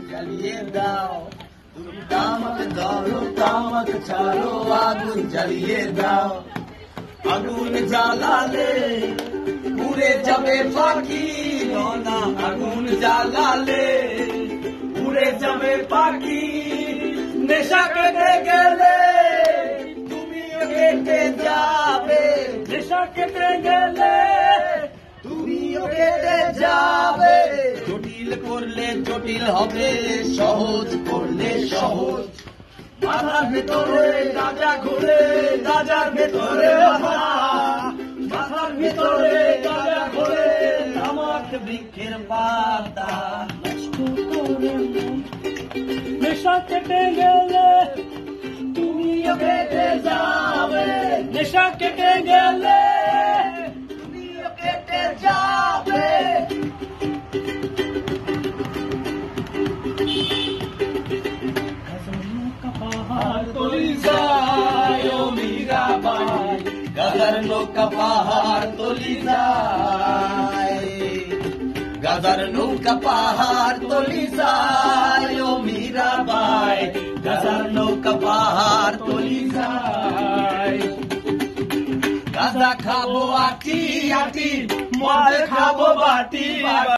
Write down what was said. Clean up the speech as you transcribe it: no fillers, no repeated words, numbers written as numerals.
জ্বালিয়ে দাও, তুমি তামাক ধরো তামাক ছাড়ো, আগুন জ্বালিয়ে দাও। আগুন জ্বালালে উড়ে যাবে পাখি, না আগুন জ্বালালে উড়ে যাবে পাখি। নেশা কেটে গেলে তুমিও কেটে যাবে, নেশা কেটে গেলে তুমিও কেটে যাবে। জটিল করলে জটিল হবে, সহজ করলে সহজ। মাথার ভেতরে রাজা ঘোরে, রাজার ভেতরে মাথার ভেতরে রাজা ঘোরে। আমার বৃক্ষের পাতা নষ্ট করে নেশা কেটে গেলে তুমিও কেটে যাবে, নেশা কেটে গেলে তুমিও কেটে যাবে। তলি যায় ও মীরাবাই, গাজার নৌকা পাহাড় তলি যায়, গাজার নৌকা পাহাড় তলি যায় ও মীরাবাই, গাজার নৌকা পাহাড় তলি যায়। গাজা খাবো আটি আটি, মদ খাবো বাটি।